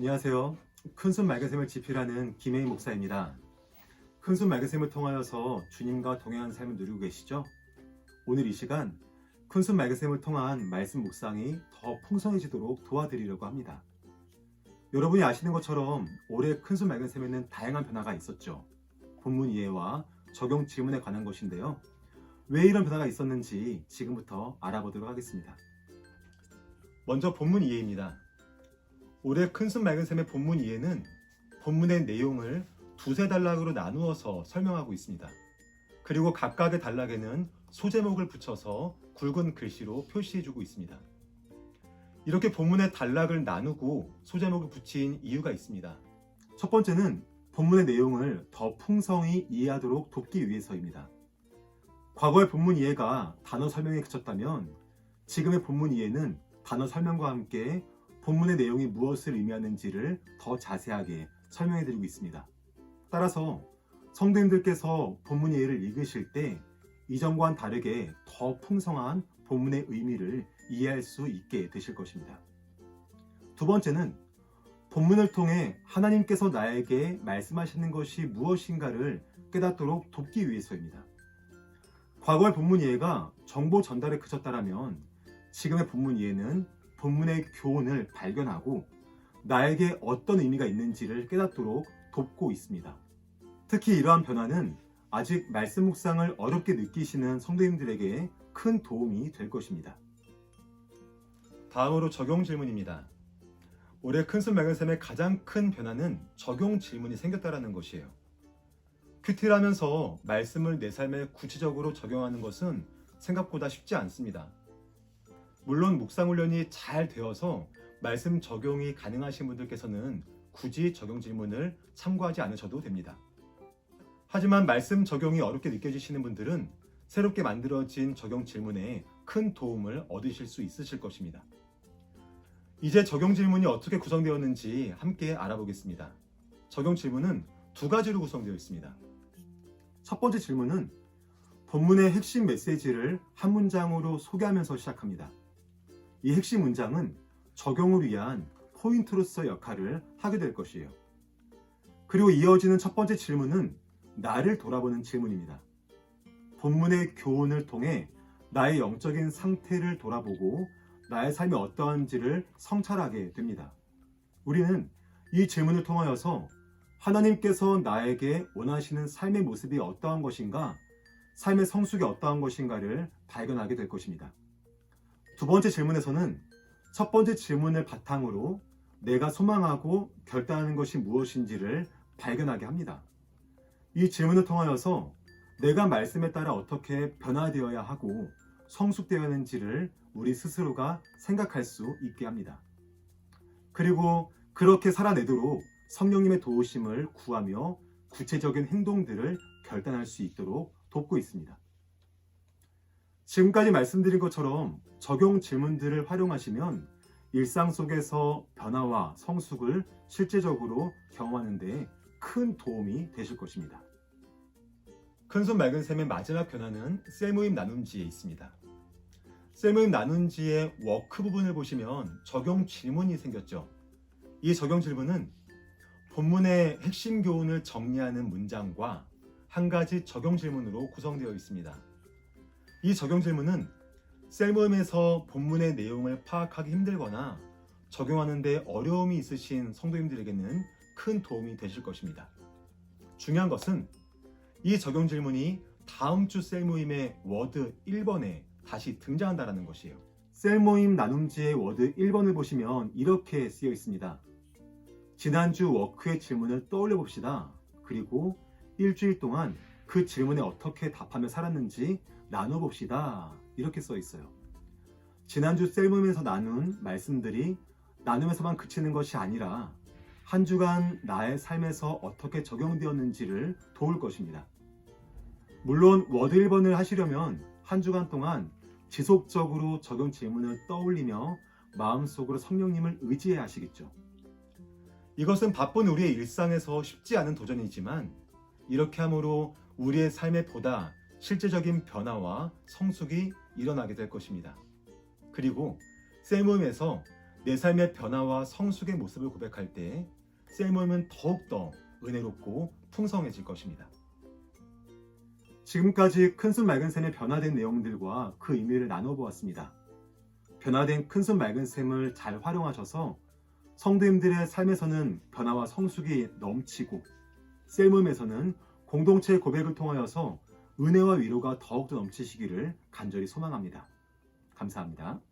안녕하세요. 큰순 맑은 샘을 지필하는 김혜인 목사입니다. 큰순 맑은 샘을 통하여서 주님과 동행하는 삶을 누리고 계시죠? 오늘 이 시간 큰순 맑은 샘을 통한 말씀 묵상이 더 풍성해지도록 도와드리려고 합니다. 여러분이 아시는 것처럼 올해 큰순 맑은 샘에는 다양한 변화가 있었죠. 본문 이해와 적용 질문에 관한 것인데요. 왜 이런 변화가 있었는지 지금부터 알아보도록 하겠습니다. 먼저 본문 이해입니다. 올해 큰순 맑은 샘의 본문 이해는 본문의 내용을 두세 단락으로 나누어서 설명하고 있습니다. 그리고 각각의 단락에는 소제목을 붙여서 굵은 글씨로 표시해주고 있습니다. 이렇게 본문의 단락을 나누고 소제목을 붙인 이유가 있습니다. 첫 번째는 본문의 내용을 더 풍성히 이해하도록 돕기 위해서입니다. 과거의 본문 이해가 단어 설명에 그쳤다면 지금의 본문 이해는 단어 설명과 함께 본문의 내용이 무엇을 의미하는지를 더 자세하게 설명해 드리고 있습니다. 따라서 성도님들께서 본문 이해를 읽으실 때 이전과는 다르게 더 풍성한 본문의 의미를 이해할 수 있게 되실 것입니다. 두 번째는 본문을 통해 하나님께서 나에게 말씀하시는 것이 무엇인가를 깨닫도록 돕기 위해서입니다. 과거의 본문 이해가 정보 전달에 그쳤다면 지금의 본문 이해는 본문의 교훈을 발견하고 나에게 어떤 의미가 있는지를 깨닫도록 돕고 있습니다. 특히 이러한 변화는 아직 말씀 묵상을 어렵게 느끼시는 성도님들에게 큰 도움이 될 것입니다. 다음으로 적용 질문입니다. 올해 큰순 맑은 샘의 가장 큰 변화는 적용 질문이 생겼다는 것이에요. 큐티라면서 말씀을 내 삶에 구체적으로 적용하는 것은 생각보다 쉽지 않습니다. 물론 묵상 훈련이 잘 되어서 말씀 적용이 가능하신 분들께서는 굳이 적용 질문을 참고하지 않으셔도 됩니다. 하지만 말씀 적용이 어렵게 느껴지시는 분들은 새롭게 만들어진 적용 질문에 큰 도움을 얻으실 수 있으실 것입니다. 이제 적용 질문이 어떻게 구성되었는지 함께 알아보겠습니다. 적용 질문은 두 가지로 구성되어 있습니다. 첫 번째 질문은 본문의 핵심 메시지를 한 문장으로 소개하면서 시작합니다. 이 핵심 문장은 적용을 위한 포인트로서 역할을 하게 될 것이에요. 그리고 이어지는 첫 번째 질문은 나를 돌아보는 질문입니다. 본문의 교훈을 통해 나의 영적인 상태를 돌아보고 나의 삶이 어떠한지를 성찰하게 됩니다. 우리는 이 질문을 통하여서 하나님께서 나에게 원하시는 삶의 모습이 어떠한 것인가, 삶의 성숙이 어떠한 것인가를 발견하게 될 것입니다. 두 번째 질문에서는 첫 번째 질문을 바탕으로 내가 소망하고 결단하는 것이 무엇인지를 발견하게 합니다. 이 질문을 통하여서 내가 말씀에 따라 어떻게 변화되어야 하고 성숙되어야 하는지를 우리 스스로가 생각할 수 있게 합니다. 그리고 그렇게 살아내도록 성령님의 도우심을 구하며 구체적인 행동들을 결단할 수 있도록 돕고 있습니다. 지금까지 말씀드린 것처럼 적용 질문들을 활용하시면 일상 속에서 변화와 성숙을 실제적으로 경험하는 데 큰 도움이 되실 것입니다. 큰순 맑은 샘의 마지막 변화는 셀모임 나눔지에 있습니다. 셀모임 나눔지의 워크 부분을 보시면 적용 질문이 생겼죠. 이 적용 질문은 본문의 핵심 교훈을 정리하는 문장과 한 가지 적용 질문으로 구성되어 있습니다. 이 적용 질문은 셀모임에서 본문의 내용을 파악하기 힘들거나 적용하는 데 어려움이 있으신 성도님들에게는 큰 도움이 되실 것입니다. 중요한 것은 이 적용 질문이 다음 주 셀모임의 워드 1번에 다시 등장한다는 것이에요. 셀모임 나눔지의 워드 1번을 보시면 이렇게 쓰여 있습니다. 지난주 워크의 질문을 떠올려 봅시다. 그리고 일주일 동안 그 질문에 어떻게 답하며 살았는지 나눠봅시다. 이렇게 써 있어요. 지난주 셀모임에서 나눈 말씀들이 나눔에서만 그치는 것이 아니라 한 주간 나의 삶에서 어떻게 적용되었는지를 도울 것입니다. 물론 워드 1번을 하시려면 한 주간 동안 지속적으로 적용 질문을 떠올리며 마음속으로 성령님을 의지해야 하시겠죠. 이것은 바쁜 우리의 일상에서 쉽지 않은 도전이지만 이렇게 함으로 우리의 삶에 보다 실제적인 변화와 성숙이 일어나게 될 것입니다. 그리고 셀모임에서 내 삶의 변화와 성숙의 모습을 고백할 때 셀 모임은 더욱더 은혜롭고 풍성해질 것입니다. 지금까지 큰순 맑은 샘의 변화된 내용들과 그 의미를 나눠보았습니다. 변화된 큰순 맑은 샘을 잘 활용하셔서 성도님들의 삶에서는 변화와 성숙이 넘치고 셀 모임에서는 공동체의 고백을 통하여서 은혜와 위로가 더욱더 넘치시기를 간절히 소망합니다. 감사합니다.